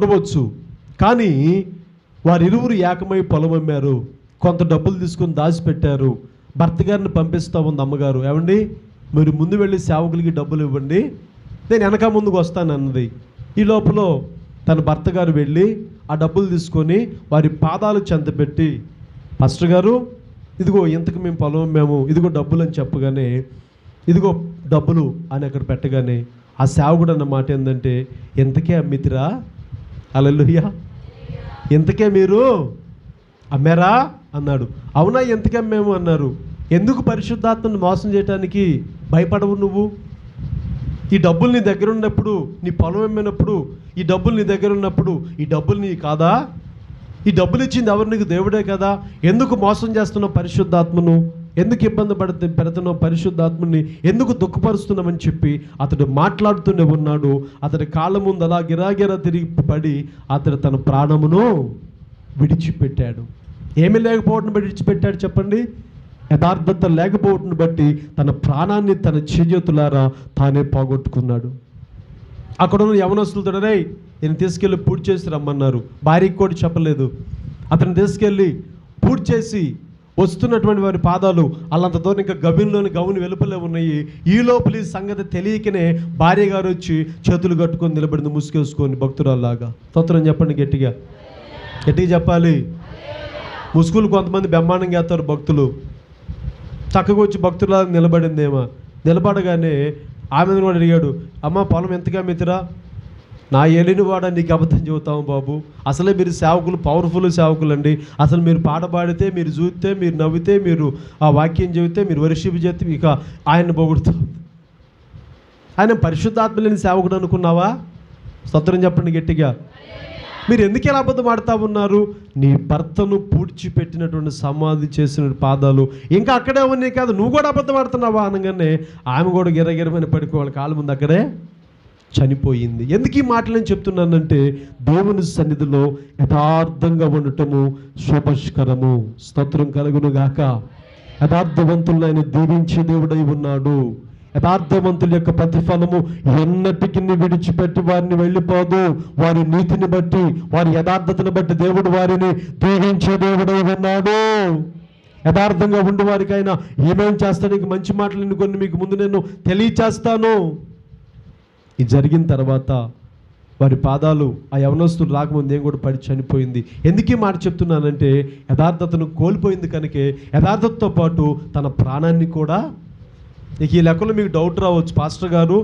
ఉండవచ్చు. కానీ వారిరువురు ఏకమై పొలం అమ్మారు, కొంత డబ్బులు తీసుకొని దాచిపెట్టారు. భర్త గారిని పంపిస్తూ ఉంది అమ్మగారు, ఏమండి మీరు ముందు వెళ్ళి సేవకులకి డబ్బులు ఇవ్వండి, నేను వెనక ముందుకు వస్తాను అన్నది. ఈ లోపల తన భర్త గారు వెళ్ళి ఆ డబ్బులు తీసుకొని వారి పాదాలు చెంత పెట్టి, పాస్టర్ గారు ఇదిగో ఇంతకు మేము పొలం మేము, ఇదిగో డబ్బులు అని చెప్పగానే, ఇదిగో డబ్బులు అని అక్కడ పెట్టగానే ఆ సేవకుడు అన్న మాట ఏంటంటే, ఎంతకే అమ్మితిరా? హల్లెలూయా, ఎంతకే మీరు అమ్మారా అన్నాడు. అవునా, ఎంతకే అమ్మాము అన్నారు. ఎందుకు పరిశుద్ధాత్మను మోసం చేయడానికి భయపడవు నువ్వు? ఈ డబ్బులు నీ దగ్గర ఉన్నప్పుడు, నీ పొలం అమ్మినప్పుడు, ఈ డబ్బులు నీ దగ్గర ఉన్నప్పుడు, ఈ డబ్బులు నీ కాదా? ఈ డబ్బులు ఇచ్చింది ఎవరు? నీకు దేవుడే కదా. ఎందుకు మోసం చేస్తున్నావు పరిశుద్ధాత్మను? ఎందుకు ఇబ్బంది పెడుతున్నావు పరిశుద్ధాత్మని? ఎందుకు దుఃఖపరుస్తున్నామని చెప్పి అతడు మాట్లాడుతూనే ఉన్నాడు. అతడి కాళ్ళ ముందు అలా గిరాగిరా తిరిగి పడి అతడు తన ప్రాణమును విడిచిపెట్టాడు. ఏమీ లేకపోవడం విడిచిపెట్టాడు చెప్పండి? యథార్థత లేకపోవడం బట్టి తన ప్రాణాన్ని తన చేతులారా తానే పోగొట్టుకున్నాడు. అక్కడ ఉన్న యవనస్తులతో రే నేను తీసుకెళ్ళి పూర్తి చేసి రమ్మన్నారు. భార్యకి కూడా చెప్పలేదు. అతను తీసుకెళ్ళి పూర్తి చేసి వస్తున్నటువంటి వారి పాదాలు అల్లంత దూరం ఇంకా గవిలోని గౌని వెలుపలే ఉన్నాయి. ఈ లోపలి సంగతి తెలియకనే భార్య గారు వచ్చి చేతులు కట్టుకొని నిలబడింది ముసుగేసుకొని భక్తురాల్లాగా. స్తోత్రం చెప్పండి, గట్టిగా గట్టిగా చెప్పాలి. ముసుగులు కొంతమంది బ్రహ్మాండంగా వేస్తారు భక్తులు. చక్కగా వచ్చి భక్తురాలు నిలబడిందేమో. నిలబడగానే ఆమెను కూడా అడిగాడు, అమ్మ పొలం ఎంతగా మితిరా? నా ఏలిని వాడ నీకు అబద్ధం చెబుతాము బాబు, అసలే మీరు సేవకులు పవర్ఫుల్ సేవకులు అండి. అసలు మీరు పాట పాడితే, మీరు చూస్తే, మీరు నవ్వితే, మీరు ఆ వాక్యం చెబితే, మీరు వర్షిప్ చేస్తే ఇక ఆయన పొగుడుతాం. ఆయన పరిశుద్ధాత్మ లేని సేవకుడు అనుకున్నావా? స్తోత్రం చెప్పండి గట్టిగా. మీరు ఎందుకు ఎలా అబద్ధం ఆడుతూ ఉన్నారు? నీ భర్తను పూడ్చిపెట్టినటువంటి సమాధి చేసిన పాదాలు ఇంకా అక్కడే ఉన్నాయి కాదు, నువ్వు కూడా అబద్ధం ఆడుతున్నావా అనగానే ఆమె కూడా గిరగిరమని పడుకోవాలి కాళ్ళ ముందు అక్కడే చనిపోయింది. ఎందుకు ఈ మాటలు నేను చెప్తున్నానంటే, దేవుని సన్నిధిలో యథార్థంగా ఉండటము శుభస్కరము. స్తోత్రం కలుగును గాక. యథార్థవంతులను ఆయన దీవించే దేవుడై ఉన్నాడు. యథార్థవంతుల యొక్క ప్రతిఫలము ఎన్నటికి విడిచిపెట్టి వారిని వెళ్ళిపోదు. వారి నీతిని బట్టి, వారి యథార్థతను బట్టి దేవుడు వారిని దీవించే దేవుడై ఉన్నాడు. యథార్థంగా ఉండి వారికి ఆయన ఏమేం చేస్తానికి మంచి మాటలు కొన్ని మీకు ముందు నేను తెలియచేస్తాను. ఇది జరిగిన తర్వాత వారి పాదాలు ఆ యవనస్తులు రాకముందు ఏం కూడా పడి చనిపోయింది. ఎందుకు ఈ మాట చెప్తున్నానంటే, యథార్థతను కోల్పోయింది కనుకే యథార్థతతో పాటు తన ప్రాణాన్ని కూడా. ఇక ఈ లెక్కలో మీకు డౌట్ రావచ్చు, పాస్టర్ గారు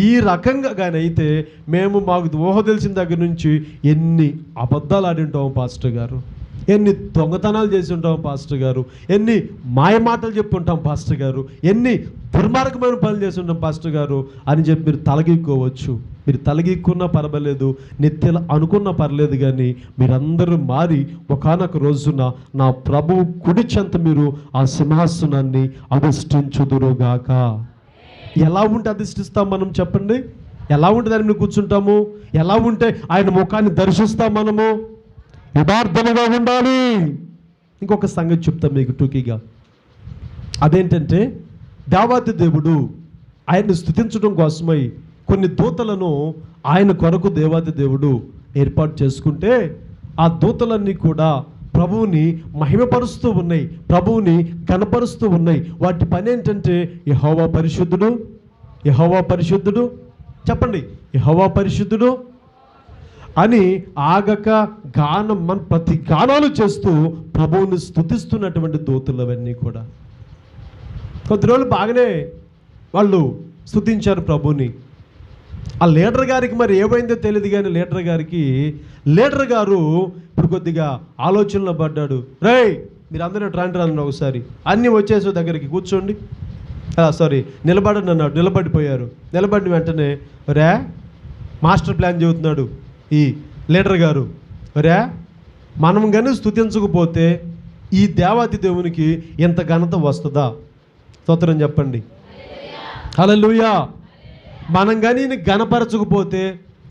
ఈ రకంగా కానీ అయితే మేము మాకు ఊహ తెలిసిన దగ్గర నుంచి ఎన్ని అబద్ధాలు ఆడి ఉంటాము పాస్టర్ గారు, ఎన్ని దొంగతనాలు చేసి ఉంటాం పాస్టర్ గారు, ఎన్ని మాయ మాటలు చెప్పుంటాం పాస్టర్ గారు, ఎన్ని దుర్మార్గమైన పనులు చేసి ఉంటాం పాస్టర్ గారు అని చెప్పి మీరు తలగిక్కోవచ్చు. మీరు తలగిక్కున్నా పర్వాలేదు, నిత్యలు అనుకున్నా పర్లేదు, కానీ మీరందరూ మారి ఒకానొక రోజున నా ప్రభువు కుడి చెంత మీరు ఆ సింహాసనాన్ని అధిష్ఠించుదురుగాక. ఎలా ఉంటే అధిష్ఠిస్తాం మనం చెప్పండి? ఎలా ఉంటే దాన్ని మేము కూర్చుంటాము? ఎలా ఉంటే ఆయన ముఖాన్ని దర్శిస్తాం మనము? యథార్థముగా ఉండాలి. ఇంకొక సంగతి చెప్తాం మీకు టూకీగా. అదేంటంటే, దేవాతి దేవుడు ఆయన్ని స్తుతించడం కోసమై కొన్ని దూతలను ఆయన కొరకు దేవాతి దేవుడు ఏర్పాటు చేసుకుంటే, ఆ దూతలన్నీ కూడా ప్రభువుని మహిమపరుస్తూ ఉన్నాయి, ప్రభువుని కనపరుస్తూ ఉన్నాయి. వాటి పని ఏంటంటే, యెహోవా పరిశుద్ధుడు, యెహోవా పరిశుద్ధుడు చెప్పండి, యెహోవా పరిశుద్ధుడు అని ఆగక ప్రతి గానాలు చేస్తూ ప్రభువుని స్తుతిస్తున్నటువంటి దూతలు అవన్నీ కూడా. కొద్ది రోజులు బాగానే వాళ్ళు స్తుతించారు ప్రభువుని. ఆ లీడర్ గారికి మరి ఏమైందో తెలియదు, కానీ లీడర్ గారు ఇప్పుడు కొద్దిగా ఆలోచనలో పడ్డాడు. రేయ్ మీరు అందరూ రాండి ఒకసారి, అన్నీ వచ్చేసే దగ్గరికి కూర్చోండి, నిలబడండి అన్నాడు. నిలబడిపోయారు. నిలబడిన వెంటనే రే మాస్టర్ ప్లాన్ చెబుతున్నాడు ఈ లీడర్ గారు. రే మనం కానీ స్తుతించకపోతే ఈ దేవాతి దేవునికి ఎంత ఘనత వస్తుందా? స్తోత్రం చెప్పండి. హల్లెలూయా. మనం కానీ ఈయన ఘనపరచకపోతే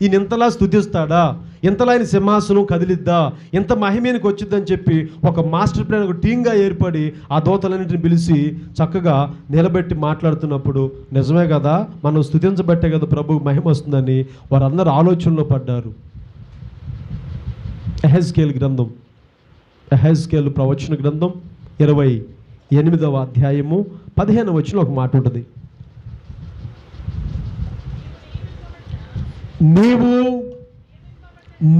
ఈయన ఇంతలా స్తుతిస్తాడా? ఇంతలా ఆయన సింహాసనం కదిలిద్దా? ఇంత మహిమేనికి వచ్చిద్దని చెప్పి ఒక మాస్టర్ ప్లాన్, ఒక టీంగా ఏర్పడి ఆ దూతలన్నింటిని పిలిచి చక్కగా నిలబెట్టి మాట్లాడుతున్నప్పుడు, నిజమే కదా మనం స్తుతించబట్టే కదా ప్రభువు మహిమ వస్తుందని వారందరూ ఆలోచనలో పడ్డారు. యెహెజ్కేలు గ్రంథం, యెహెజ్కేలు ప్రవచన గ్రంథం 28వ అధ్యాయము 15వ వచనం ఒక మాట ఉంటుంది. నీవు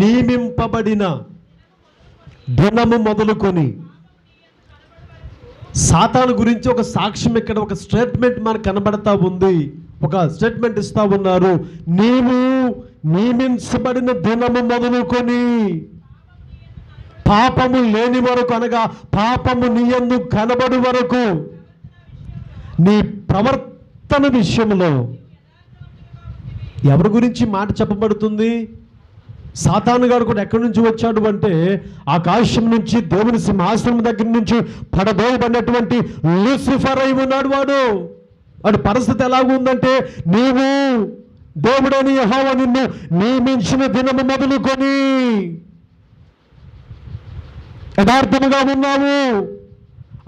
నియమింపబడిన దినము మొదలుకొని, సాతాను గురించి ఒక సాక్ష్యం ఇక్కడ, ఒక స్టేట్మెంట్ మనకు కనబడతా ఉంది. ఒక స్టేట్మెంట్ ఇస్తా ఉన్నారు. నీవు నియమించబడిన దినము మొదలుకొని పాపము లేని వరకు, అనగా పాపము నీ యందు కనబడు వరకు నీ ప్రవర్తన విషయంలో ఎవరి గురించి మాట చెప్పబడుతుంది? సాతాను గారు కూడా ఎక్కడి నుంచి వచ్చాడు అంటే, ఆకాశం నుంచి, దేవుని సింహాసనం దగ్గర నుంచి పడదోయబడినటువంటి లూసిఫర్ అయి ఉన్నాడు. వాడు పరిస్థితి ఎలాగుందంటే, నీవు దేవుడని యెహోవా నిన్ను నియమించిన దినము మొదలుకొని యథార్థముగా ఉన్నావు,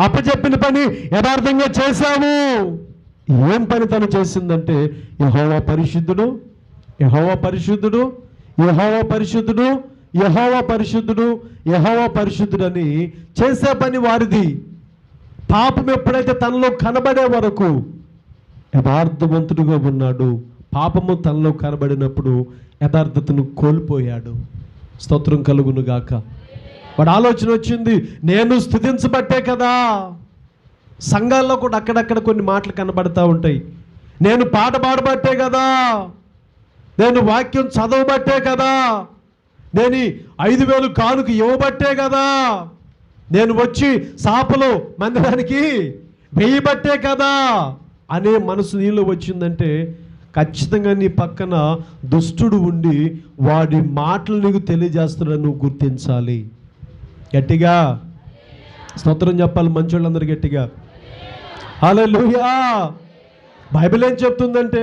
అప్పచెప్పిన పని యథార్థంగా చేశావు. ఏం పని తను చేసిందంటే, యెహోవా పరిశుద్ధుడు, యెహోవా పరిశుద్ధుడు, యెహోవా పరిశుద్ధుడు, యెహోవా పరిశుద్ధుడు, యెహోవా పరిశుద్ధుడు అని చేసే పని వారిది. పాపం ఎప్పుడైతే తనలో కనబడే వరకు యథార్థవంతుడుగా ఉన్నాడు, పాపము తనలో కనబడినప్పుడు యథార్థతను కోల్పోయాడు. స్తోత్రం కలుగును గాక. వాడు ఆలోచన వచ్చింది, నేను స్తుతించబట్టే కదా. సంఘాల్లో కూడా అక్కడక్కడ కొన్ని మాటలు కనబడతా ఉంటాయి. నేను పాట పాడబట్టే కదా, నేను వాక్యం చదవబట్టే కదా, నేను 5,000 కానుక ఇవ్వబట్టే కదా, నేను వచ్చి సాపలు మందిరానికి వేయబట్టే కదా అనే మనసు నీళ్ళు వచ్చిందంటే, ఖచ్చితంగా నీ పక్కన దుష్టుడు ఉండి వాడి మాటలు నీకు తెలియజేస్తున్నాడు, నువ్వు గుర్తించాలి. గట్టిగా స్తోత్రం చెప్పాలి మంచోళ్ళందరూ గట్టిగా. హల్లెలూయా. బైబిల్ ఏం చెప్తుందంటే,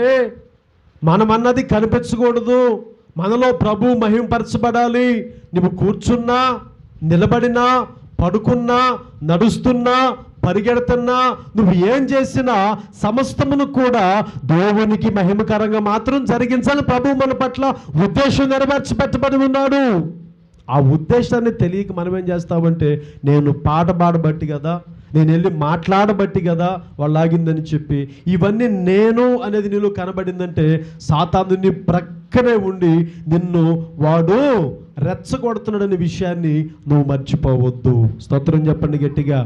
మనమన్నది కనిపించకూడదు, మనలో ప్రభు మహింపరచబడాలి. నువ్వు కూర్చున్నా, నిలబడినా, పడుకున్నా, నడుస్తున్నా, పరిగెడుతున్నా, నువ్వు ఏం చేసినా సమస్తమును కూడా దేవునికి మహిమకరంగా మాత్రం జరిగించాలి. ప్రభు మన పట్ల ఉద్దేశం నెరవేర్చబెట్టబడి ఉన్నాడు. ఆ ఉద్దేశాన్ని తెలియక మనం ఏం చేస్తామంటే, నేను పాట పాడబట్టి కదా, నేను వెళ్ళి మాట్లాడబట్టి కదా వాళ్ళు ఆగిందని చెప్పి, ఇవన్నీ నేను అనేది నీలో కనబడిందంటే, సాతాను నీ ప్రక్కనే ఉండి నిన్ను వాడు రెచ్చగొడుతున్నాడనే విషయాన్ని నువ్వు మర్చిపోవద్దు. స్తోత్రం చెప్పండి గట్టిగా.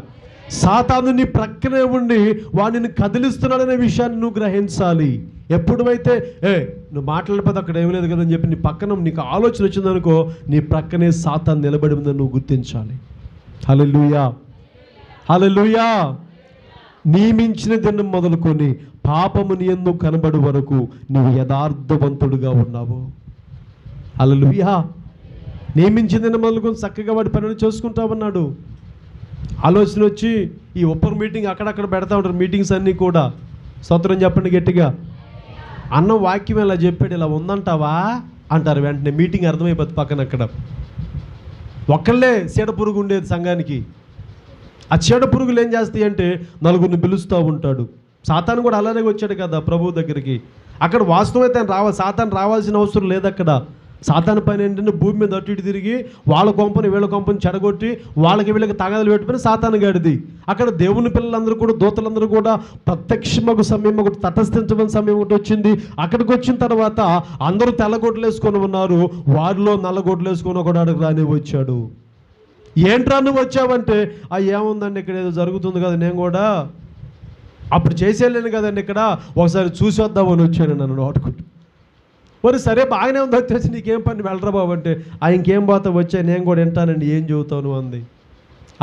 సాతాను నీ ప్రక్కనే ఉండి వాడిని కదిలిస్తున్నాడనే విషయాన్ని నువ్వు గ్రహించాలి. ఎప్పుడైతే నువ్వు మాట్లాడిపోతే అక్కడ ఏమీ లేదు కదని చెప్పి నీ పక్కన నీకు ఆలోచన వచ్చిందనుకో, నీ ప్రక్కనే సాతాను నిలబడి ఉందని నువ్వు గుర్తించాలి. హల్లెలూయా, హల్లెలూయా. నియమించిన దినం మొదలుకొని పాపము నీ యందు కనబడు వరకు నువ్వు యథార్థవంతుడుగా ఉన్నావు. హల్లెలూయా. నియమించిన దినం మొదలుకొని చక్కగా వాడి పనులు చేసుకుంటా ఉన్నాడు. ఆలోచన వచ్చి ఈ ఒప్పర్ మీటింగ్ అక్కడక్కడ పెడతా ఉంటారు, మీటింగ్స్ అన్నీ కూడా. స్తోత్రం చెప్పండి గట్టిగా. అన్న వాక్యం ఇలా చెప్పాడు, ఇలా ఉందంటావా అంటారు. వెంటనే మీటింగ్ అర్థమైపోతుంది. పక్కన అక్కడ ఒక్కళ్ళే చీడ పురుగు ఉండేది సంఘానికి. ఆ చీడ పురుగులు ఏం చేస్తాయి అంటే, నలుగురిని పిలుస్తూ ఉంటాడు. సాతాను కూడా అలానే వచ్చాడు కదా ప్రభువు దగ్గరికి. అక్కడ వాస్తవమైతే సాతాను రావాల్సిన అవసరం లేదు. అక్కడ సాతాను పని ఏంటంటే, భూమి మీద అటు ఇటు తిరిగి వాళ్ళ కొంపని వీళ్ళ కొంపని చెడగొట్టి వాళ్ళకి వీళ్ళకి తగాదలు పెట్టుకుని సాతాను గాడిది. అక్కడ దేవుని పిల్లలందరూ కూడా, దూతలందరూ కూడా ప్రత్యక్షమగు సమయం ఒకటి, తటస్థించమని సమయం ఒకటి వచ్చింది. అక్కడికి వచ్చిన తర్వాత అందరూ తెల్లగొడ్లు వేసుకొని ఉన్నారు, వారిలో నల్లగొడ్లు వేసుకొని ఒకడు అడుగు రాని వచ్చాడు. ఏంట్రా నువ్వు వచ్చావంటే, ఏముందండి ఇక్కడ ఏదో జరుగుతుంది కదా, నేను కూడా అప్పుడు చేసేయలేను కదండి, ఇక్కడ ఒకసారి చూసి వద్దామని వచ్చాను నన్ను నోటుకుంటూ. మరి సరే బాగానే ఉంది, వచ్చేసి నీకేం పని వెళ్ళరా బాబు అంటే, ఇంకేం పోతా వచ్చా, నేను కూడా వింటానండి, ఏం చెబుతాను అంది.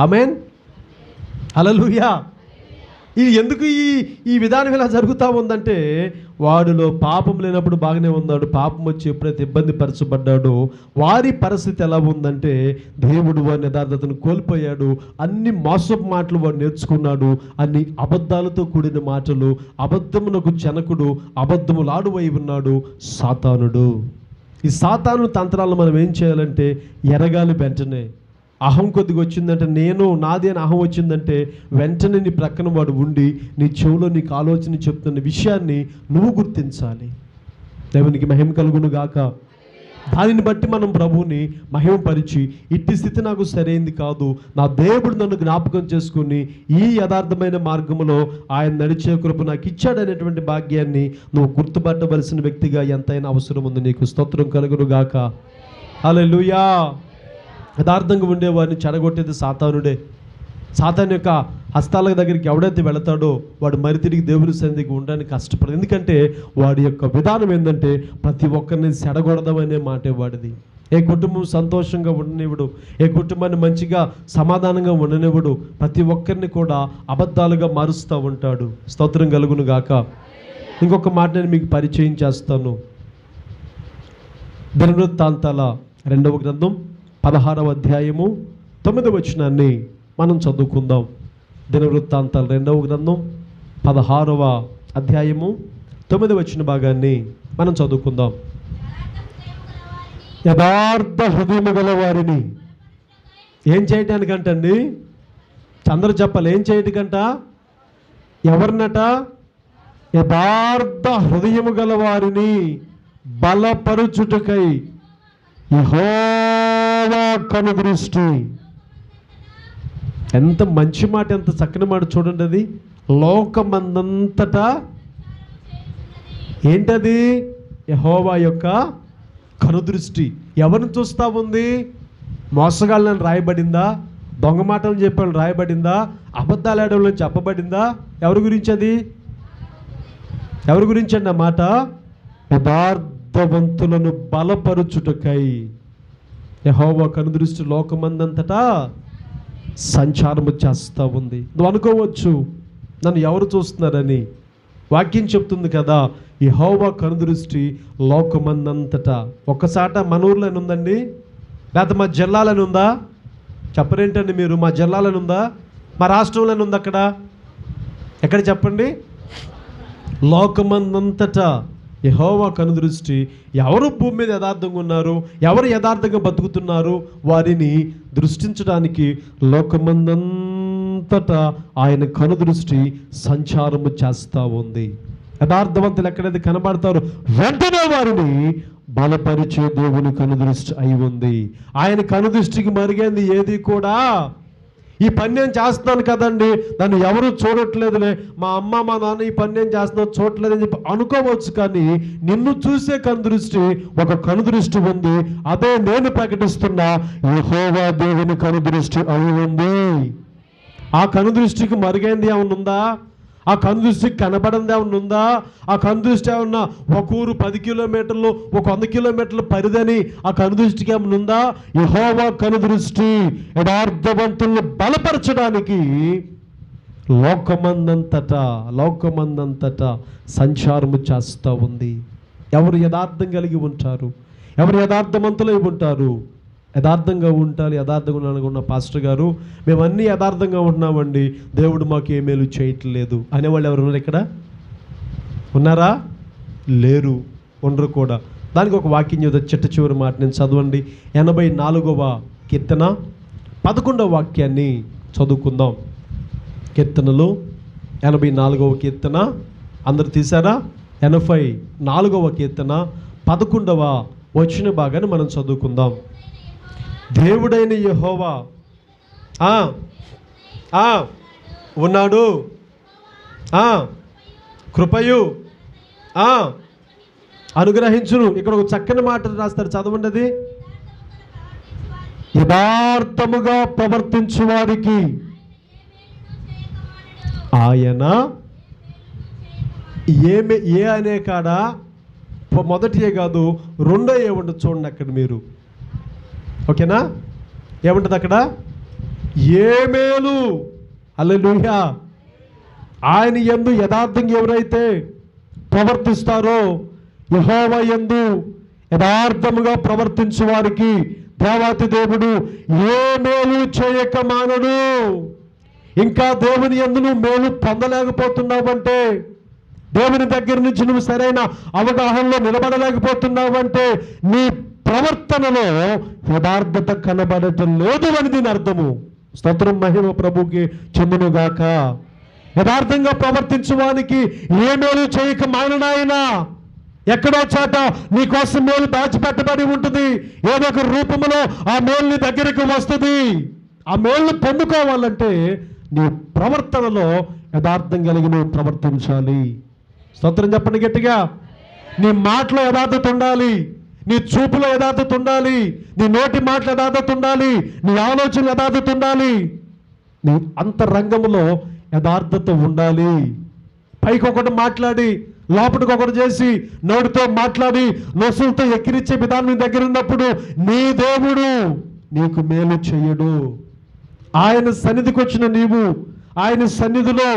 ఆమేన్, హల్లెలూయా. ఇది ఎందుకు ఈ విధానం ఇలా జరుగుతూ ఉందంటే, వాడిలో పాపం లేనప్పుడు బాగానే ఉన్నాడు, పాపం వచ్చి ఎప్పుడైతే ఇబ్బంది పరచబడ్డాడో వారి పరిస్థితి ఎలా ఉందంటే, దేవుడు వారి యథార్థతను కోల్పోయాడు. అన్ని మోసపు మాటలు వాడు నేర్చుకున్నాడు, అన్ని అబద్ధాలతో కూడిన మాటలు. అబద్ధమునకు జనకుడు, అబద్ధములాడువై ఉన్నాడు సాతానుడు. ఈ సాతాను తంత్రాలను మనం ఏం చేయాలంటే ఎరగాలి. వెంటనే అహం కొద్దిగా వచ్చిందంటే, నేను నాది అని అహం వచ్చిందంటే, వెంటనే నీ ప్రక్కన వాడు ఉండి నీ చెవులో నీకు ఆలోచన చెప్తున్న విషయాన్ని నువ్వు గుర్తించాలి. దేవునికి మహిమ కలుగును గాక. దానిని బట్టి మనం ప్రభువుని మహిమపరిచి, ఇట్టి స్థితి నాకు సరైంది కాదు, నా దేవుడు నన్ను జ్ఞాపకం చేసుకుని ఈ యథార్థమైన మార్గంలో ఆయన నడిచే కృప నాకు ఇచ్చాడనేటువంటి భాగ్యాన్ని నువ్వు గుర్తుపట్టవలసిన వ్యక్తిగా ఎంతైనా అవసరం ఉంది. నీకు స్తోత్రం కలుగును గాక. హల్లెలూయా. యథార్థంగా ఉండేవాడిని చెడగొట్టేది సాతానుడే. సాతాను యొక్క హస్తాల దగ్గరికి ఎవడైతే వెళతాడో వాడు మరి తిరిగి దేవుని సన్నిధికి ఉండడానికి కష్టపడదు. ఎందుకంటే వాడి యొక్క విధానం ఏంటంటే ప్రతి ఒక్కరిని చెడగొడదామనే మాటే వాడిది. ఏ కుటుంబం సంతోషంగా ఉండనివ్వడు, ఏ కుటుంబాన్ని మంచిగా సమాధానంగా ఉండనివ్వడు, ప్రతి ఒక్కరిని కూడా అబద్ధాలుగా మారుస్తూ ఉంటాడు. స్తోత్రం కలుగును గాక. ఇంకొక మాట నేను మీకు పరిచయం చేస్తాను. దినవృత్తాంతాల 2వ గ్రంథం 16వ అధ్యాయము 9వ వచనాన్ని మనం చదువుకుందాం. దినవృత్తాంతాల 2వ గ్రంథం 16వ అధ్యాయము 9వ వచన భాగాన్ని మనం చదువుకుందాం. యథార్థ హృదయము గల వారిని ఏం చేయటానికంటండి? అందరూ చెప్పాలి, ఏం చేయటానికంట? ఎవరినట? యథార్థ హృదయము గల వారిని బలపరుచుటకై యెహోవా కనుదృష్టి. ఎంత మంచి మాట, ఎంత చక్కని మాట చూడండి. అది లోకమందంతటా ఏంటది? యెహోవా యొక్క కనుదృష్టి. ఎవరిని చూస్తూ ఉంది? మోసగాళ్ళని రాయబడిందా? దొంగ మాటలు చెప్పాలని రాయబడిందా? అబద్ధాలు ఆడవాళ్ళని చెప్పబడిందా? ఎవరి గురించి అది? ఎవరి గురించి అండి ఆ మాట? యథార్థవంతులను బలపరుచుటకై యెహోవా కనుదృష్టి లోకమందంతటా సంచారము చేస్తూ ఉంది. నువ్వు అనుకోవచ్చు, నన్ను ఎవరు చూస్తున్నారని. వాక్యం చెప్తుంది కదా, యెహోవా కనుదృష్టి లోకమందంతటా. ఒక్కసాట మన ఊర్లోనే ఉందండి, లేకపోతే మా జిల్లాలోనే ఉందా? చెప్పరేంటండి మీరు? మా జిల్లాలోనే ఉందా? మా రాష్ట్రంలోనే ఉంది? అక్కడ ఎక్కడ చెప్పండి? లోకమందంతటా యెహోవా కనుదృష్టి. ఎవరు భూమి మీద యథార్థంగా ఉన్నారు, ఎవరు యథార్థంగా బతుకుతున్నారు, వారిని దృష్టించడానికి లోకమందంతటా ఆయన కనుదృష్టి సంచారము చేస్తూ ఉంది. యథార్థవంతులు ఎక్కడైతే కనబడతారో వెంటనే వారిని బలపరిచే దేవుని కనుదృష్టి అయి ఉంది. ఆయన కనుదృష్టికి మరిగేది ఏది కూడా. ఈ పని నేను చేస్తున్నాను కదండి, నన్ను ఎవరు చూడట్లేదులే, మా అమ్మ మా నాన్న ఈ పని నేను చేస్తున్నాను చూడట్లేదని చెప్పి అనుకోవచ్చు. కానీ నిన్ను చూసే కనుదృష్టి, ఒక కనుదృష్టి ఉంది. అదే నేను ప్రకటిస్తున్నా, యెహోవా దేవుని కనుదృష్టి అయి ఉంది. ఆ కనుదృష్టికి మరుగైంది ఏమన్నా ఉందా? ఆ కనుదృష్టికి కనబడింది ఏమన్నా ఉందా? ఆ కనుదృష్టి ఏమన్నా ఒక ఊరు 10 కిలోమీటర్లు, ఒక 100 కిలోమీటర్లు పరిదని ఆ కనుదృష్టికి ఏమన్నా ఉందా? యెహోవా కనుదృష్టి యథార్థవంతులను బలపరచడానికి లోకమందంతటా సంచారము చేస్తూ ఉంది. ఎవరు యథార్థం కలిగి ఉంటారు, ఎవరు యథార్థవంతులై ఉంటారు? యథార్థంగా ఉండాలి. యథార్థంగా ఉన్న పాస్టర్ గారు, మేము అన్నీ యథార్థంగా ఉంటున్నామండి, దేవుడు మాకు ఏ మేలు చేయట్లేదు అనేవాళ్ళు ఎవరు ఉన్నారు? ఇక్కడ ఉన్నారా? లేరు, ఉండరు కూడా. దానికి ఒక వాక్యం చదువు, చిట్ట చివరి మాట నేను చదవండి. 84వ కీర్తన 11వ వాక్యాన్ని చదువుకుందాం. కీర్తనలు 84వ కీర్తన అందరు తీశారా? 84వ కీర్తన 11వ వచన భాగాన్ని మనం చదువుకుందాం. దేవుడైన యెహోవా ఉన్నాడు, కృపయు అనుగ్రహించును. ఇక్కడ ఒక చక్కని మాట రాస్తారు, చదవండి. అది యథార్థముగా ప్రవర్తించు వారికి ఆయన ఏ అనే కాడ మొదటి కాదు, రెండో ఏముంటుంది చూడండి అక్కడ మీరు. ఓకేనా? ఏముంటుంది అక్కడ? ఏ మేలు. హల్లెలూయా. ఆయన యందు యథార్థంగా ఎవరైతే ప్రవర్తిస్తారో, యెహోవా యందు యథార్థముగా ప్రవర్తించు వారికి దేవాతి దేవుడు ఏ మేలు చేయక మానడు. ఇంకా దేవుని యందు నువ్వు మేలు పొందలేకపోతున్నావంటే, దేవుని దగ్గర నుంచి నువ్వు సరైన అవగాహనలో నిలబడలేకపోతున్నావంటే, నీ ప్రవర్తనలో యథార్థత కనబడటం లేదు అని దీని అర్థము. స్తోత్రం, మహిమ ప్రభుకి చెందునుగాక. యథార్థంగా ప్రవర్తించడానికి ఏ మేలు చేయక మానడాయన. ఎక్కడో చోట నీకోసం మేలు దాచిపెట్టబడి ఉంటుంది. ఏదో ఒక రూపంలో ఆ మేలు నీ దగ్గరికి వస్తుంది. ఆ మేలును పొందుకోవాలంటే నీ ప్రవర్తనలో యథార్థం కలిగి నువ్వు ప్రవర్తించాలి. స్తోత్రం చెప్పండి గట్టిగా. నీ మాటలో యథార్థత ఉండాలి, నీ చూపులో యథార్థత ఉండాలి, నీ నోటి మాటలో యథార్థత ఉండాలి, నీ ఆలోచన యథార్థత ఉండాలి, నీ అంతరంగంలో యథార్థత ఉండాలి. పైకి ఒకటి మాట్లాడి లోపలికి ఒకటి చేసి నోటితో మాట్లాడి నొసులతో ఎక్కిరించే విధానం నీ దగ్గర ఉన్నప్పుడు నీ దేవుడు నీకు మేలు చేయడు. ఆయన సన్నిధికి వచ్చిన నీవు ఆయన సన్నిధిలో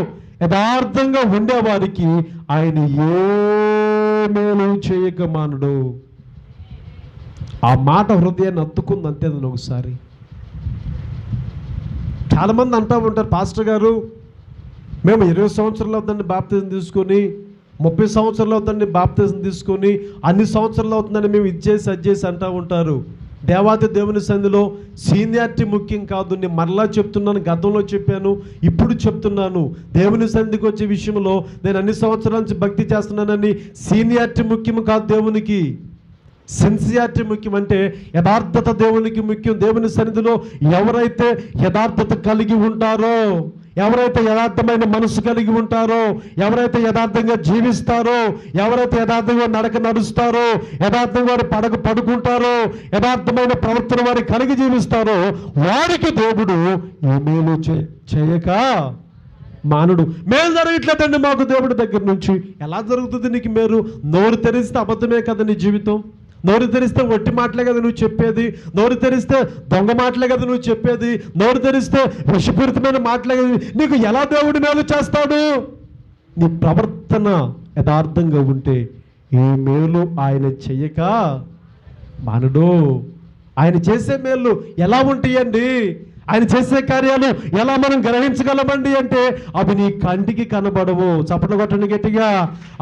యథార్థంగా ఉండేవారికి ఆయన ఏ మేలు చేయక మానడు. ఆ మాట హృదయాన్ని అత్తుకుంది అంతే. అది ఒకసారి చాలామంది అంటూ ఉంటారు, పాస్టర్ గారు మేము 20 సంవత్సరాలు అవుతుందండి బాప్తిజం తీసుకొని, 30 సంవత్సరాలు అవుతుందండి బాప్తిజం తీసుకొని, అన్ని సంవత్సరాలు అవుతుందని మేము ఇచ్చేసి అది చేసి అంటూ ఉంటారు. దేవాది దేవుని సన్నిధిలో సీనియారిటీ ముఖ్యం కాదు. నేను మరలా చెప్తున్నాను, గతంలో చెప్పాను, ఇప్పుడు చెప్తున్నాను. దేవుని సన్నిధికి వచ్చే విషయంలో నేను అన్ని సంవత్సరాల నుంచి భక్తి చేస్తున్నానని సీనియారిటీ ముఖ్యం కాదు. దేవునికి సిన్సియారిటీ ముఖ్యం. అంటే యథార్థత దేవునికి ముఖ్యం. దేవుని సన్నిధిలో ఎవరైతే యథార్థత కలిగి ఉంటారో, ఎవరైతే యథార్థమైన మనసు కలిగి ఉంటారో, ఎవరైతే యథార్థంగా జీవిస్తారో, ఎవరైతే యథార్థంగా నడుస్తారో, యథార్థంగా వారు పడుకుంటారో, యథార్థమైన ప్రవర్తన వారి కలిగి జీవిస్తారో వారికి దేవుడు ఏ మేలు చేయక మానుడు. మేలు జరగట్లేదండి మాకు దేవుడి దగ్గర నుంచి. ఎలా జరుగుతుంది నీకు మేలు? నోరు తెరిస్తే అబద్ధమే కదా నీ జీవితం. నోరు తెరిస్తే ఒట్టి మాటలే కదా నువ్వు చెప్పేది. నోరు తెరిస్తే దొంగ మాటలే కదా నువ్వు చెప్పేది. నోరు తెరిస్తే విషపూరితమైన మాటలే కదా. నీకు ఎలా దేవుడు మేలు చేస్తాడు? నీ ప్రవర్తన యథార్థంగా ఉంటే ఏ మేలు ఆయన చెయ్యక మానడు. ఆయన చేసే మేలు ఎలా ఉంటాయండి? ఆయన చేసే కార్యాలు ఎలా మనం గ్రహించగలమండి అంటే అవి నీ కంటికి కనబడవు. చప్పట్లు కొట్టండి గట్టిగా.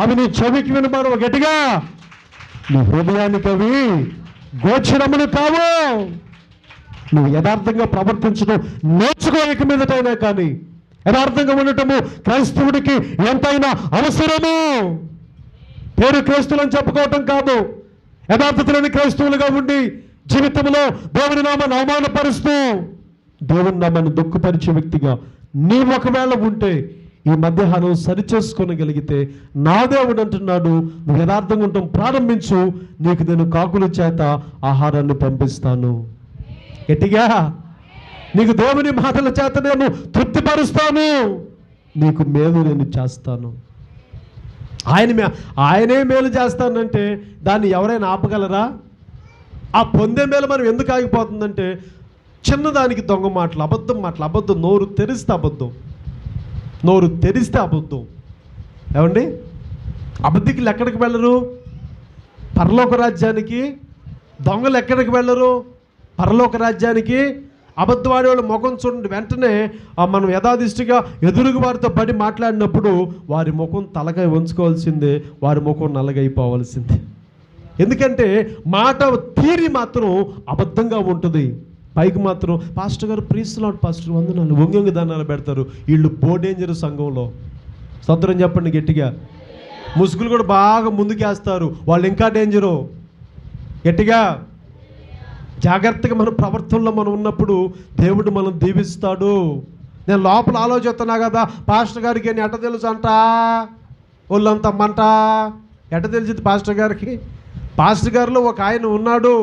అవి నీ చెవికి వినబడవు గట్టిగా. నీ హృదయానికి అవి గోచరములు కావు. నువ్వు యథార్థంగా ప్రవర్తించడం నేర్చుకో. ఇక మీదటైనా కానీ యథార్థంగా ఉండటము క్రైస్తవుడికి ఎంతైనా అవసరము. పేరు క్రైస్తవులని చెప్పుకోవటం కాదు, యథార్థత లేని క్రైస్తవులుగా ఉండి జీవితంలో దేవుని నామాన్ని అవమానపరుస్తూ దేవుని నామాన్ని దుఃఖపరిచే వ్యక్తిగా నీవు ఒకవేళ ఉంటే ఈ మధ్యాహ్నం సరిచేసుకోగలిగితే నా దేవుడు అంటున్నాడు, నువ్వు యథార్థంగా ఉండటం ప్రారంభించు, నీకు నేను కాకుల చేత ఆహారాన్ని పంపిస్తాను. గట్టిగా నీకు దేవుని మాటల చేత నేను తృప్తిపరుస్తాను, నీకు మేలు నేను చేస్తాను. ఆయనే మేలు చేస్తానంటే దాన్ని ఎవరైనా ఆపగలరా? ఆ పొందే మేలు మనం ఎందుకు ఆగిపోతుందంటే చిన్నదానికి దొంగ మాటలు, అబద్ధం. నోరు తెరిస్తే అబద్ధం. ఏమండి? అబద్ధికులు ఎక్కడికి వెళ్ళరు? పరలోక రాజ్యానికి. దొంగలు ఎక్కడికి వెళ్ళరు? పరలోక రాజ్యానికి. అబద్ధవాడి వాళ్ళ ముఖం చూడండి, వెంటనే మనం యథాదిష్టిగా ఎదురుగు వారితో పడి మాట్లాడినప్పుడు వారి ముఖం తలకాయ వంచుకోవాల్సిందే, వారి ముఖం నల్లగైపోవాల్సిందే. ఎందుకంటే మాట తీరి మాత్రం అబద్ధంగా ఉంటుంది. పైకి మాత్రం పాస్టర్ గారు ప్రీస్తులాడు, పాస్టర్ వందనాలు, వంగి దానాలు పెడతారు. వీళ్ళు డేంజర్ సంఘంలో. స్తోత్రం చెప్పండి గట్టిగా. ముసుగులు కూడా బాగా ముందుకేస్తారు, వాళ్ళు ఇంకా డేంజరు. గట్టిగా జాగ్రత్తగా మన ప్రవర్తనలో మనం ఉన్నప్పుడు దేవుడు మనం దీవిస్తాడు. నేను లోపల ఆలోచిస్తున్నా కదా, పాస్టర్ గారికి అని ఎట్ట తెలుసు అంట, ఒళ్ళంతా మంట ఎట్ట తెలిసింది పాస్టర్ గారికి? పాస్టర్ గారిలో ఒక ఆయన ఉన్నాడు,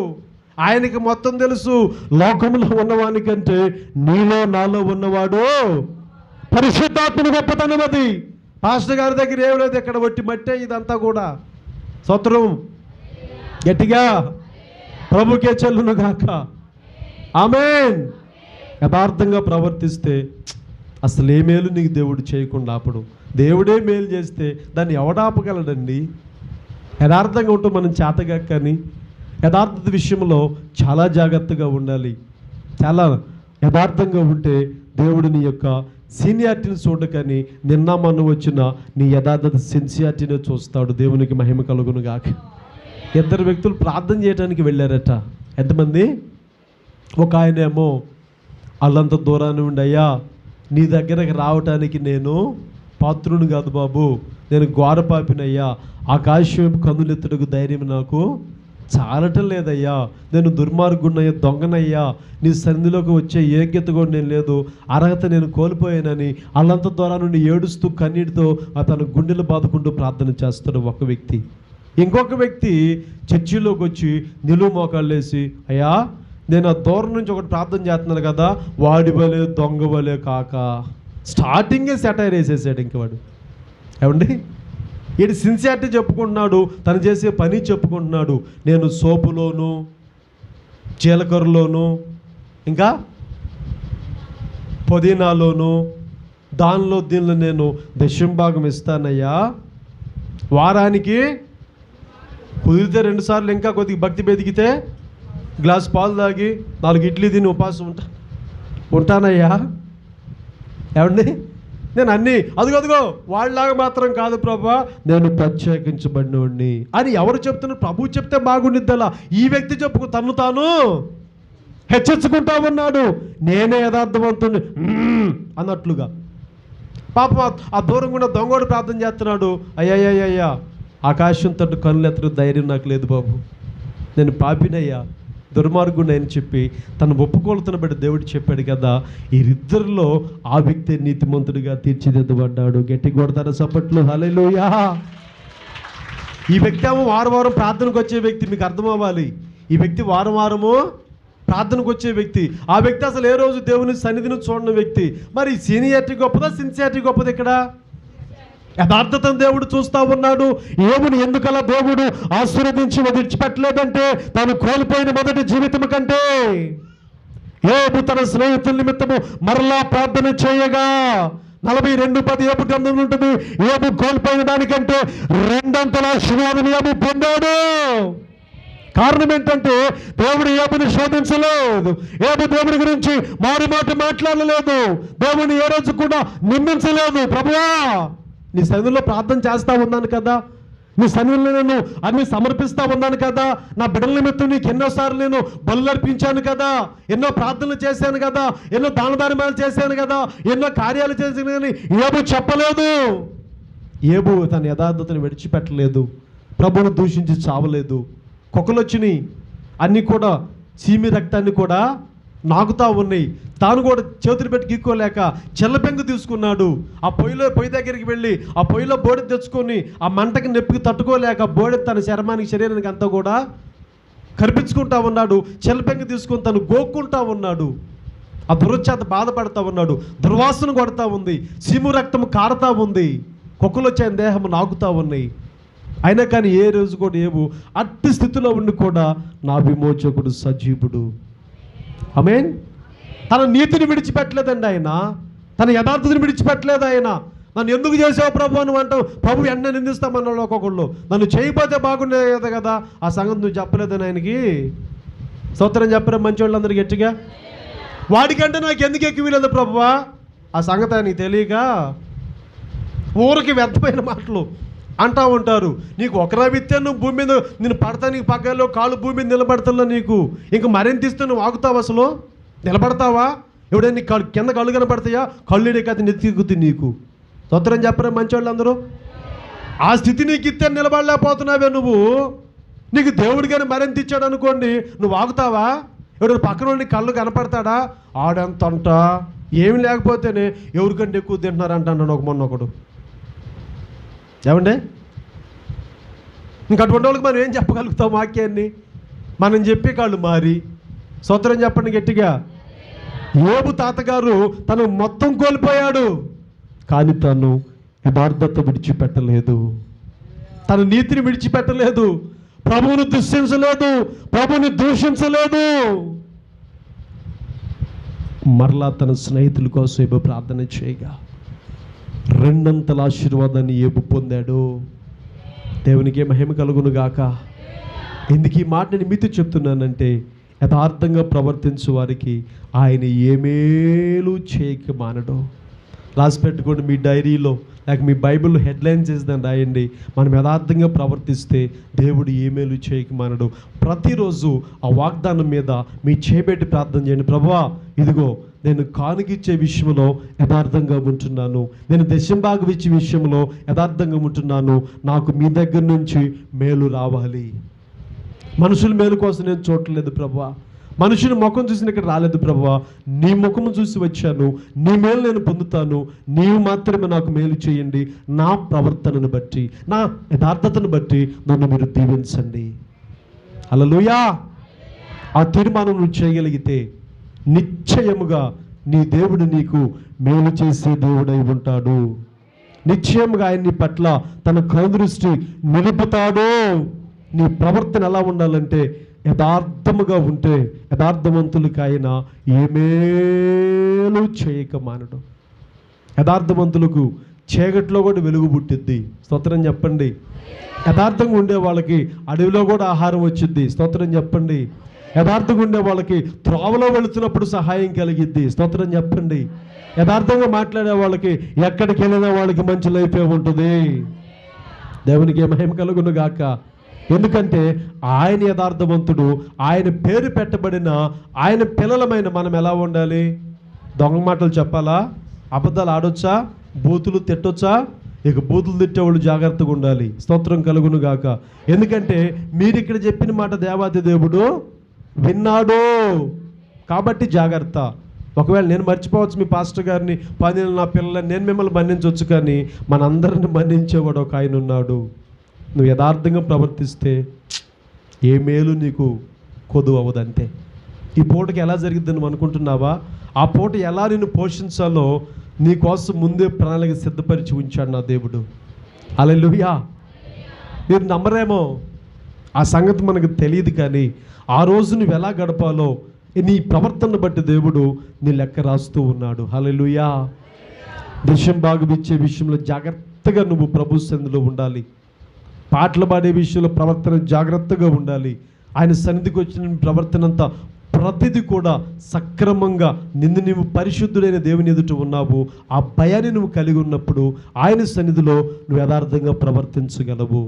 ఆయనకి మొత్తం తెలుసు. లోకంలో ఉన్నవానికంటే నీలో నాలో ఉన్నవాడు పరిశుద్ధాత్మను గొప్పతనం. అది పాస్టర్ గారి దగ్గర ఏం లేదు, ఇక్కడ వట్టి మట్టే ఇదంతా కూడా. స్తోత్రం గట్టిగా. ప్రభుకే చెల్లును గాక. ఆమేన్. యథార్థంగా ప్రవర్తిస్తే అసలు ఏ మేలు నీకు దేవుడు చేయకుండా ఆపడు. దేవుడే మేలు చేస్తే దాన్ని ఎవడాపగలడండి? యథార్థంగా ఉంటూ మనం చేతగా కానీ యథార్థత విషయంలో చాలా జాగ్రత్తగా ఉండాలి. చాలా యథార్థంగా ఉంటే దేవుడు నీ యొక్క సీనియారిటీని చూడకని నిన్న మనం వచ్చిన నీ యథార్థత సిన్సియారిటీని చూస్తాడు. దేవునికి మహిమ కలుగును గాక. 2 వ్యక్తులు ప్రార్థన చేయడానికి వెళ్ళారట. ఎంతమంది? ఒక ఆయనేమో అల్లంత దూరాన్ని ఉండి, అయ్యా నీ దగ్గరకు రావటానికి నేను పాత్రుని కాదు బాబు, నేను ఘోరపాపినయ్యా, ఆకాశం కన్నులెత్తుటకు ధైర్యం నాకు చాలటం లేదయ్యా, నేను దుర్మార్గున్నయ్యా, దొంగనయ్యా, నీ సన్నిధిలోకి వచ్చే యోగ్యత కూడా నేను లేదు, అర్హత నేను కోల్పోయానని అల్లంత ద్వారా నుండి ఏడుస్తూ కన్నీటితో తన గుండెలు బాదుకుంటూ ప్రార్థన చేస్తాడు ఒక వ్యక్తి. ఇంకొక వ్యక్తి చర్చిలోకి వచ్చి నిలువు మోకాళ్ళు వేసి, అయ్యా నేను ఆ దూరం నుంచి ఒకటి ప్రార్థన చేస్తున్నాను కదా, వాడి వలే దొంగ వలే కాక, స్టార్టింగే సెటైర్ వేసేసాడు. ఇంక వాడు ఏమండి, ఈడు సిన్సియారిటీ చెప్పుకుంటున్నాడు, తను చేసే పని చెప్పుకుంటున్నాడు. నేను సోపులోను, జీలకర్రలోను, ఇంకా పుదీనాలోను, దీనిలో నేను దశమ భాగం ఇస్తానయ్యా, వారానికి కుదిరితే 2 సార్లు, ఇంకా కొద్దిగా భక్తి బెదిగితే గ్లాస్ పాలు తాగి 4 ఇడ్లీ తిని ఉపాసం ఉంటానయ్యా. ఏమండి, నేను అన్నీ అదిగో వాళ్ళలాగా మాత్రం కాదు ప్రభా, నేను ప్రత్యేకించబడినోడిని అని ఎవరు చెప్తున్నారు? ప్రభు చెప్తే బాగుండిద్దలా. ఈ వ్యక్తి చెప్పుకు తను తాను హెచ్చరించుకుంటా ఉన్నాడు, నేనే యథార్థవంతుని అన్నట్లుగా. పాపం ఆ దూరం కూడా దొంగోడు ప్రార్థన చేస్తున్నాడు, అయ్యా ఆకాశం తట్టు కన్నులెత్తడు ధైర్యం నాకు లేదు బాబు, నేను పాపినయ్యా, దుర్మార్గుడు అని చెప్పి తను ఒప్పుకోలుతున్న బట్టి దేవుడు చెప్పాడు కదా. వీరిద్దరిలో ఆ వ్యక్తి నీతిమంతుడిగా తీర్చిదిద్దబడ్డాడు. గట్టి కొడతారా చప్పట్లు? హల్లెలూయా. ఈ వ్యక్తి ఏమో వారం ప్రార్థనకు వచ్చే వ్యక్తి. మీకు అర్థం అవ్వాలి, ఈ వ్యక్తి వారము ప్రార్థనకు వచ్చే వ్యక్తి. ఆ వ్యక్తి అసలు ఏ రోజు దేవుని సన్నిధిని చూడని వ్యక్తి. మరి సీనియారిటీ గొప్పదా, సిన్సియారిటీ గొప్పది? ఇక్కడ యథార్థతను దేవుడు చూస్తూ ఉన్నాడు. ఏముని ఎందుకలా దేవుడు ఆశీర్వదించి వదిలిచిపెట్టలేదంటే, తాను కోల్పోయిన మొదటి జీవితం కంటే యోబు తన స్నేహితుల నిమిత్తము మరలా ప్రార్థన చేయగా 42:10 యోబు గ్రంథంలో ఉంటుంది. యోబు కోల్పోయిన దానికంటే 2 ఆశీర్వాదం యోబు పొందాడు. కారణం ఏంటంటే దేవుడు యోబుని శోధించలేదు, యోబు దేవుడి గురించి మారు మాట మాట్లాడలేదు, దేవుడిని ఏ రోజు కూడా నిందించలేదు. ప్రభువా నీ సన్నిధిలో ప్రార్థన చేస్తూ ఉన్నాను కదా, నీ సన్నిధిలో నేను అన్ని సమర్పిస్తూ ఉన్నాను కదా, నా బిడ్డల నిమిత్తం నీకు ఎన్నోసార్లు నేను బలులు అర్పించాను కదా, ఎన్నో ప్రార్థనలు చేశాను కదా, ఎన్నో దాన ధర్మాలు చేశాను కదా, ఎన్నో కార్యాలు చేశాను కానీ యోబు చెప్పలేదు. యోబు తన యథార్థతను విడిచిపెట్టలేదు, ప్రభువును దూషించి చావలేదు. కుక్కలు వచ్చినాయి, అన్నీ కూడా సీమి రక్తాన్ని కూడా నాకుతా ఉన్నాయి. తాను కూడా చేతులు పెట్టి గీక్కోలేక చెల్లపెంగు తీసుకున్నాడు. ఆ పొయ్యి దగ్గరికి వెళ్ళి ఆ పొయ్యిలో బోడె తెచ్చుకొని ఆ మంటకి నొప్పికి తట్టుకోలేక బోడె తన శరీరానికి అంతా కూడా కరిపించుకుంటా ఉన్నాడు. చెల్లపెంగు తీసుకొని తను గోక్కుంటా ఉన్నాడు. ఆ దురచేత బాధపడతా ఉన్నాడు. దుర్వాసన కొడతా ఉంది, సీము రక్తం కారుతా ఉంది, కుక్కలు వచ్చే దేహం నాకుతా ఉన్నాయి. అయినా కానీ ఏ రోజు కూడా ఏమో అట్టి స్థితిలో ఉండి కూడా నా విమోచకుడు సజీవుడు. ఆమేన్. తన నీతిని విడిచిపెట్టలేదండి ఆయన, తన యథార్థతను విడిచిపెట్టలేదు ఆయన. నన్ను ఎందుకు చేసావు ప్రభు అని అంటావు, ప్రభు ఎన్న నిందిస్తామన్నాడు ఒక్కొక్కళ్ళు. నన్ను చేయకపోతే బాగుండేది కదా, ఆ సంగతి నువ్వు చెప్పలేదని ఆయనకి స్తోత్రం చెప్పరా మంచి వాళ్ళందరికీ గట్టిగా. వాడికంటే నాకు ఎందుకు ఎక్కువ లేదు ప్రభువా, ఆ సంగతి ఆయనకి తెలియక ఊరికి వ్యర్థమైన మాటలు అంటూ ఉంటారు. నీకు ఒకరా విత్తే నువ్వు భూమి మీద నేను పడతా, నీకు పక్కలో కాళ్ళు భూమి మీద నిలబడతా, నీకు ఇంక మరింత ఇస్తే నువ్వు ఆగుతావు, అసలు నిలబడతావా? ఎవడైనా నీ కళ్ళు కింద కళ్ళు కనపడతాయా? కళ్ళు కథ నెత్తిగుద్ది నీకు. స్తోత్రం చెప్పరా మంచి వాళ్ళందరూ. ఆ స్థితి నీకు ఇస్తే నిలబడలేకపోతున్నావే నువ్వు. నీకు దేవుడు కానీ మరింత ఇచ్చాడు అనుకోండి, నువ్వు ఆగుతావా? ఎవడైనా పక్కన నీ కళ్ళు కనపడతాడా? ఆడంతంట ఏమి లేకపోతేనే ఎవరికంటే ఎక్కువ తింటున్నారంట అన్నాడు ఒక మొన్న ఒకడు. ఏమండి, ఇంక అటువంటి వాళ్ళకి మనం ఏం చెప్పగలుగుతాం? వాక్యాన్ని మనం చెప్పే కాళ్ళు మారి. స్తోత్రం చెప్పండి గట్టిగా. యోబు తాతగారు తను మొత్తం కోల్పోయాడు, కానీ తను యథార్థత విడిచిపెట్టలేదు, తన నీతిని విడిచిపెట్టలేదు, ప్రభువుని దూషించలేదు, ప్రభువుని దూషించలేదు. మరలా తన స్నేహితుల కోసం యోబు ప్రార్థన చేయగా 2 ఆశీర్వాదాన్ని యోబు పొందాడు. దేవునికి మహిమ కలుగును గాక. ఎందుకు ఈ మాట నేను మీతో చెప్తున్నానంటే, యథార్థంగా ప్రవర్తించే వారికి ఆయన ఏ మేలు చేయక మానడు. రాసి పెట్టుకోండి మీ డైరీలో, లేక మీ బైబిల్లో హెడ్లైన్స్ చేద్దాం రాయండి. మనం యథార్థంగా ప్రవర్తిస్తే దేవుడు ఏ మేలు చేయక మానడు. ప్రతిరోజు ఆ వాగ్దానం మీద మీ చేయబెట్టి ప్రార్థన చేయండి. ప్రభువా ఇదిగో నేను కానుకిచ్చే విషయంలో యథార్థంగా ఉంటున్నాను, నేను దశంభాగం ఇచ్చే విషయంలో యథార్థంగా ఉంటున్నాను, నాకు మీ దగ్గర నుంచి మేలు రావాలి. మనుషుల మేలు కోసం నేను చూడలేదు ప్రభువా, మనుషుని ముఖం చూసి ఇక్కడ రాలేదు ప్రభువా, నీ ముఖము చూసి వచ్చాను, నీ మేలు నేను పొందుతాను, నీవు మాత్రమే నాకు మేలు చేయండి, నా ప్రవర్తనను బట్టి, నా యథార్థతను బట్టి నన్ను మీరు దీవించండి. హల్లెలూయా. ఆ తీర్మానం నువ్వు చేయగలిగితే నిశ్చయముగా నీ దేవుడు నీకు మేలు చేసే దేవుడై ఉంటాడు. నిశ్చయముగా ఆయన నీ పట్ల తన కనుదృష్టి నిలుపుతాడు. నీ ప్రవర్తన ఎలా ఉండాలంటే యథార్థముగా ఉంటే యథార్థవంతులకి ఆయన ఏ మేలు చేయక మానడు. యథార్థవంతులకు చీకట్లో కూడా వెలుగు పుట్టిద్ది. స్తోత్రం చెప్పండి. యథార్థంగా ఉండే వాళ్ళకి అడవిలో కూడా ఆహారం వచ్చిద్ది. స్తోత్రం చెప్పండి. యథార్థంగా ఉండే వాళ్ళకి త్రోవలో వెళుతున్నప్పుడు సహాయం కలిగిద్ది. స్తోత్రం చెప్పండి. యథార్థంగా మాట్లాడే వాళ్ళకి ఎక్కడికి వెళ్ళినా వాళ్ళకి మంచి లైఫే ఉంటుంది. దేవునికి మహిమ కలుగును గాక. ఎందుకంటే ఆయన యథార్థవంతుడు. ఆయన పేరు పెట్టబడిన ఆయన పిల్లలమైన మనం ఎలా ఉండాలి? దొంగ మాటలు చెప్పాలా? అబద్ధాలు ఆడొచ్చా? బూతులు తిట్టొచ్చా? ఇక బూతులు తిట్టేవాళ్ళు జాగ్రత్తగా ఉండాలి. స్తోత్రం కలుగును గాక. ఎందుకంటే మీరు ఇక్కడ చెప్పిన మాట దేవాది దేవుడు విన్నాడు కాబట్టి జాగ్రత్త. ఒకవేళ నేను మర్చిపోవచ్చు మీ పాస్టర్ గారిని, 10 నెలలు నా పిల్లలని, నేను మిమ్మల్ని మన్నించవచ్చు, కానీ మనందరిని మన్నించేవాడు ఒక ఆయన ఉన్నాడు. నువ్వు యథార్థంగా ప్రవర్తిస్తే ఏ మేలు నీకు కొదువు అవ్వదంతే. ఈ పూటకి ఎలా జరిగిద్దని నువ్వు అనుకుంటున్నావా? ఆ పూట ఎలా నిన్ను పోషించాలో నీకోసం ముందే ప్రణాళిక సిద్ధపరిచి ఉంచాడు నా దేవుడు. హల్లెలూయా. మీరు నమ్మరేమో, ఆ సంగతి మనకు తెలియదు, కానీ ఆ రోజు నువ్వు ఎలా గడపాలో నీ ప్రవర్తనను బట్టి దేవుడు నీ లెక్క రాస్తూ ఉన్నాడు. హల్లెలూయా. దశంభాగం ఇచ్చే విషయంలో జాగ్రత్తగా నువ్వు ప్రభు సన్నిధిలో ఉండాలి. పాటలు పాడే విషయంలో ప్రవర్తన జాగ్రత్తగా ఉండాలి. ఆయన సన్నిధికి వచ్చిన ప్రవర్తన అంతా ప్రతిదీ కూడా సక్రమంగా నిన్ను నీవు పరిశుద్ధుడైన దేవుని ఎదుట ఉన్నావు. ఆ భయాన్ని నువ్వు కలిగి ఉన్నప్పుడు ఆయన సన్నిధిలో నువ్వు యథార్థంగా ప్రవర్తించగలవు.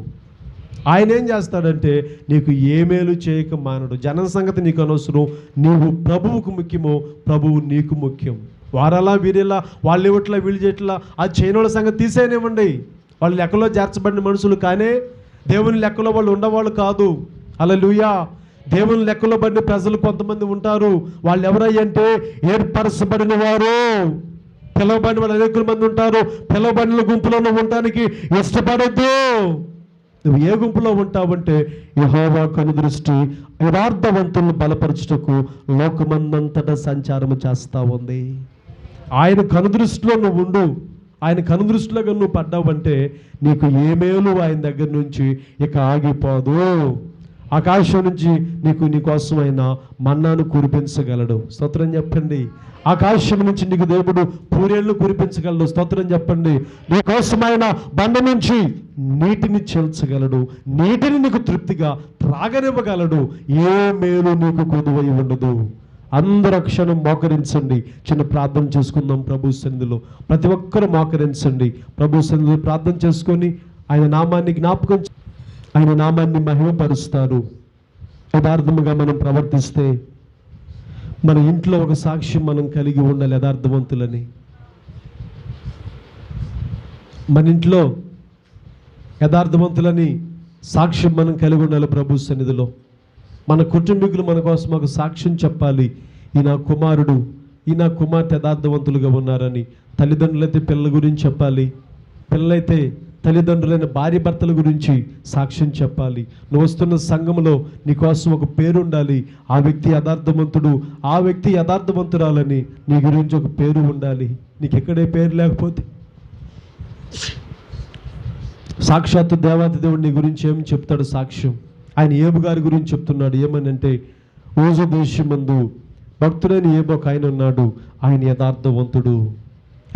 ఆయన ఏం చేస్తాడంటే నీకు ఏ మేలు చేయక మానడు. జనం సంగతి నీకు అనవసరం. నీవు ప్రభువుకు ముఖ్యమో, ప్రభువు నీకు ముఖ్యం. వారలా వీరెలా, వాళ్ళు ఇవ్వట్లా వీళ్ళు చేయట్లా, ఆ చేయనోళ్ళ సంగతి తీసేయనివ్వండి. వాళ్ళు లెక్కలో చేర్చబడిన మనుషులు, కానీ దేవుని లెక్కలో వాళ్ళు ఉండేవాళ్ళు కాదు. హల్లెలూయా. దేవుని లెక్కలో పడిన ప్రజలు కొంతమంది ఉంటారు. వాళ్ళు ఎవరయ్యంటే ఏర్పరచబడిన వారు. పిలవబడిన వాళ్ళు అనేక మంది ఉంటారు. పిలవబడిన గుంపులో ఉండటానికి ఇష్టపడద్దు. నువ్వు ఏ గుంపులో ఉంటావంటే యెహోవా కనుదృష్టి యథార్థవంతులను బలపరచుటకు లోకమందంతటా సంచారము చేస్తూ ఉంది. ఆయన కనుదృష్టిలో నువ్వు ఉండు. ఆయన కనుదృష్టిలోగా నువ్వు పడ్డావంటే నీకు ఏ మేలు ఆయన దగ్గర నుంచి ఇక ఆగిపోదు. ఆకాశం నుంచి నీకోసం ఆయన మన్నాను కురిపించగలడు. స్తోత్రం చెప్పండి. ఆకాశం నుంచి నీకు దేవుడు పూరేళ్ళు కురిపించగలడు. స్తోత్రం చెప్పండి. నీకోసం ఆయన బండ నుంచి నీటిని చేల్చగలడు. నీటిని నీకు తృప్తిగా త్రాగనివ్వగలడు. ఏ మేలు నీకు కొదువై ఉండదు. అందరూ క్షణం మోకరించండి. చిన్న ప్రార్థన చేసుకుందాం ప్రభు సన్నిధిలో. ప్రతి ఒక్కరూ మోకరించండి. ప్రభు సన్నిధిలో ప్రార్థన చేసుకొని ఆయన నామాన్ని జ్ఞాపకం, ఆయన నామాన్ని మహిమపరుస్తారు. యథార్థముగా మనం ప్రవర్తిస్తే మన ఇంట్లో ఒక సాక్ష్యం మనం కలిగి ఉండాలి యథార్థవంతులని. మన ఇంట్లో యథార్థవంతులని సాక్ష్యం మనం కలిగి ఉండాలి ప్రభు సన్నిధిలో. మన కుటుంబీకులు మన కోసం ఒక సాక్ష్యం చెప్పాలి. ఈ నా కుమారుడు, ఈ నా కుమార్తె యథార్థవంతులుగా ఉన్నారని. తల్లిదండ్రులైతే పిల్లల గురించి చెప్పాలి, పిల్లలైతే తల్లిదండ్రులైన భార్య భర్తల గురించి సాక్ష్యం చెప్పాలి. నువ్వు వస్తున్న సంఘంలో నీకోసం ఒక పేరు ఉండాలి. ఆ వ్యక్తి యథార్థవంతుడు, ఆ వ్యక్తి యథార్థవంతురాలని నీ గురించి ఒక పేరు ఉండాలి. నీకు ఎక్కడే పేరు లేకపోతే సాక్షాత్తు దేవాది దేవుడు నీ గురించి ఏం చెప్తాడు సాక్ష్యం. ఆయన ఏబు గారి గురించి చెప్తున్నాడు. ఏమనంటే ఓజు దేశమందు భక్తుడైన ఏబు ఒక ఆయన ఉన్నాడు. ఆయన యథార్థవంతుడు.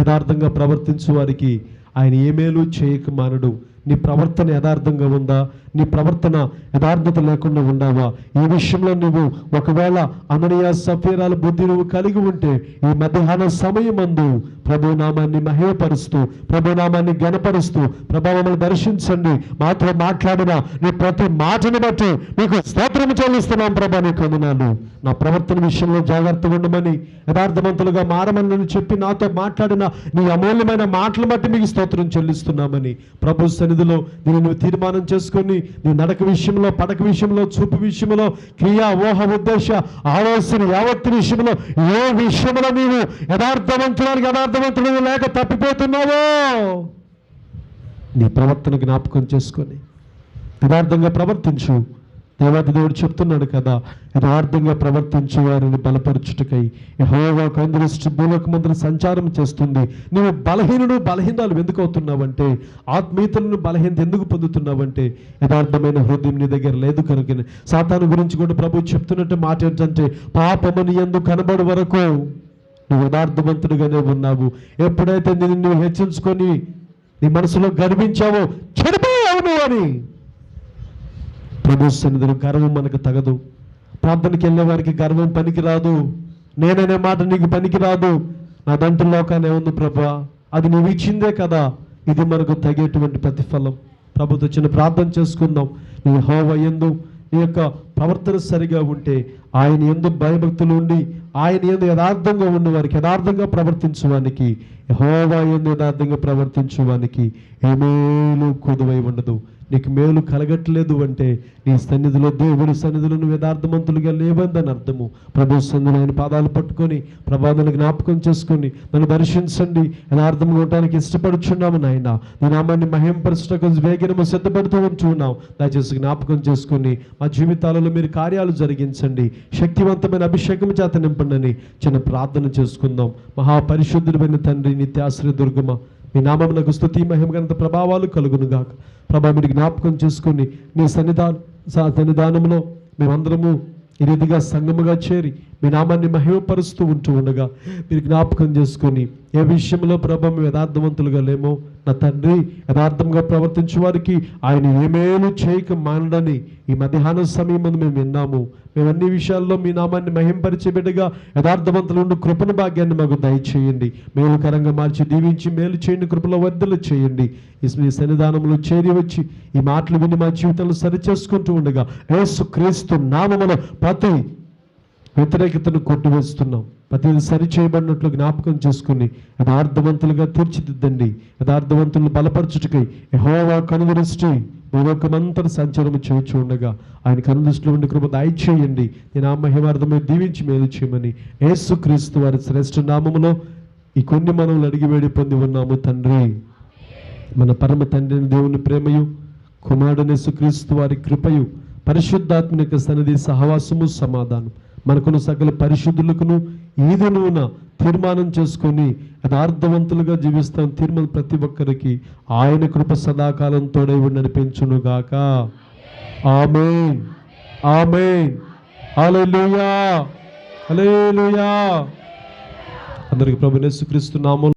యథార్థంగా ప్రవర్తించు వారికి ఆయన ఏ మేలు చేయక మానడు. నీ ప్రవర్తన యథార్థంగా ఉందా? నీ ప్రవర్తన యథార్థత లేకుండా ఉన్నావా? ఈ విషయంలో నువ్వు ఒకవేళ అననీయ సఫీరాల బుద్ధి నువ్వు కలిగి ఉంటే ఈ మధ్యాహ్న సమయమందు ప్రభు నామాన్ని మహిమపరుస్తూ, ప్రభు నామాన్ని ఘనపరుస్తూ, ప్రభావములు దర్శించండి. మాతో మాట్లాడిన నీ ప్రతి మాటను బట్టి నీకు స్తోత్రం చెల్లిస్తున్నాం ప్రభా. నీకు వందనాలు. నా ప్రవర్తన విషయంలో జాగ్రత్తగా ఉండమని, యథార్థవంతులుగా మారమని చెప్పి నాతో మాట్లాడిన నీ అమూల్యమైన మాటలు బట్టి మీకు స్తోత్రం చెల్లిస్తున్నామని ప్రభు సన్నిధిలో దీన్ని నువ్వు తీర్మానం చేసుకొని నీ నడక విషయంలో, పడక విషయంలో, చూపు విషయంలో, క్రియా, ఊహ, ఉద్దేశ, ఆలోచన యావత్తు విషయంలో ఏ విషయంలో నీవు యథార్థవంతుడు లేక తప్పిపోతున్నావో నీ ప్రవర్తన జ్ఞాపకం చేసుకొని యథార్థంగా ప్రవర్తించు. దేవాది దేవుడు చెప్తున్నాడు కదా, యథార్థంగా ప్రవర్తించే వారిని బలపరచుటకై యెహోవా కనుదృష్టి భూలోకమంతట సంచారం చేస్తుంది. నువ్వు బలహీనాలు ఎందుకు అవుతున్నావంటే, ఆత్మీయతలను బలహీనత ఎందుకు పొందుతున్నావంటే యథార్థమైన హృదయం నీ దగ్గర లేదు కనుక. సాతాను గురించి కూడా ప్రభు చెప్తున్నట్టు మాట ఏంటంటే, పాపము నీ యందు కనబడు వరకు నువ్వు యథార్థవంతుడిగానే ఉన్నావు. ఎప్పుడైతే నువ్వు హెచ్చించుకొని నీ మనసులో గర్వించావో చెడిపోయావు నువ్వు అని. ప్రభు సన్నిధిలో గర్వం మనకు తగదు. ప్రార్థనకి వెళ్ళే వారికి గర్వం పనికిరాదు. నేననే మాట నీకు పనికిరాదు. నా దంటు లోకాన్ని ఏముంది ప్రభా, అది నువ్వు ఇచ్చిందే కదా, ఇది మనకు తగేటువంటి ప్రతిఫలం. ప్రభుతో చిన్న ప్రార్థన చేసుకుందాం. నీ యెహోవా యందు నీ యొక్క ప్రవర్తన సరిగా ఉంటే, ఆయన యందు భయభక్తులు ఉండి, ఆయన యందు యథార్థంగా ఉన్న వారికి, యథార్థంగా ప్రవర్తించువానికి, యెహోవా యందు యథార్థంగా ప్రవర్తించువానికి ఏ మేలు కొదువై ఉండదు. నీకు మేలు కలగట్లేదు అంటే నీ సన్నిధిలో, దేవుని సన్నిధిలో నువ్వు యథార్థవంతులుగా లేవందని అర్థము. ప్రభు సన్నిధిలో ఆయన పాదాలు పట్టుకొని, ప్రభావాన్ని జ్ఞాపకం చేసుకొని నన్ను దర్శించండి, యథార్థంగా ఉండటానికి ఇష్టపడుచున్నాము నాయన. నీ నామాన్ని మహింపరచటకు వేగనము సిద్ధపడుతూ ఉంటున్నాం. దయచేసి జ్ఞాపకం చేసుకుని మా జీవితాలలో మీరు కార్యాలు జరిగించండి. శక్తివంతమైన అభిషేకం చేత నింపండి. చిన్న ప్రార్థన చేసుకుందాం. మహాపరిశుద్ధుడైన తండ్రి, నిత్యాశ్రయ దుర్గమ, మీ నామమునకు స్తుతి మహిమ ఘనత ప్రభావాలు కలుగును గాక. ప్రభా, మీరు జ్ఞాపకం చేసుకొని నీ సన్నిధానంలో మేమందరము ఈ రీతిగా సంఘముగా చేరి మీ నామాన్ని మహిమపరుస్తూ ఉంటూ ఉండగా మీరు జ్ఞాపకం చేసుకొని ఏ విషయంలో ప్రభా మేము యథార్థవంతులుగా లేమో నా తండ్రి, యథార్థంగా ప్రవర్తించే వారికి ఆయన ఏమేలు చేయక మానడని ఈ మధ్యాహ్న సమయం ముందు మేము విన్నాము. మేము అన్ని విషయాల్లో మీ నామాన్ని మహింపరిచే బిడ్డగా యథార్థవంతులు ఉండి కృపణ భాగ్యాన్ని మాకు దయచేయండి. మేలుకరంగా మార్చి దీవించి మేలు చేయండి, కృపలో వర్ధలు చేయండి. ఈ సన్నిధానంలో చేరి వచ్చి ఈ మాటలు విని మా జీవితంలో సరిచేసుకుంటూ ఉండగా యేసుక్రీస్తు నామములో ప్రతి వ్యతిరేకతను కొట్టివేస్తున్నాం. ప్రతిదీ సరి చేయబడినట్లు జ్ఞాపకం చేసుకుని యథార్థవంతులుగా తీర్చిదిద్దండి. యథార్థవంతులను బలపరచుటకై యెహోవా కనుదృష్టి భూలోకమంతట సంచారము చేయుచు ఉండగా ఆయన కనుదృష్టిలో ఉండి కృప దయచేయండి. నేను ఆ మహిమార్థమై దీవించి మేలు చేయమని యేసుక్రీస్తు వారి శ్రేష్ఠ నామములో ఈ కొన్ని మనవులు అడిగి వేడి పొంది ఉన్నాము తండ్రి. మన పరమ తండ్రిని దేవుని ప్రేమయు, కుమారుడైన యేసుక్రీస్తు వారి కృపయు, పరిశుద్ధాత్మ యొక్క సన్నిధి సహవాసము సమాధానం మనకును సకల పరిశుద్ధులకును ఈదనున తీర్మానం చేసుకొని యథార్థవంతులుగా జీవిస్తాం తీర్మానం ప్రతి ఒక్కరికి ఆయన కృప సదాకాలం తోడై నడిపించునుగాక. ఆమేన్, ఆమేన్, హల్లెలూయా, హల్లెలూయా. అందరికీ ప్రభువైన యేసుక్రీస్తు నామములో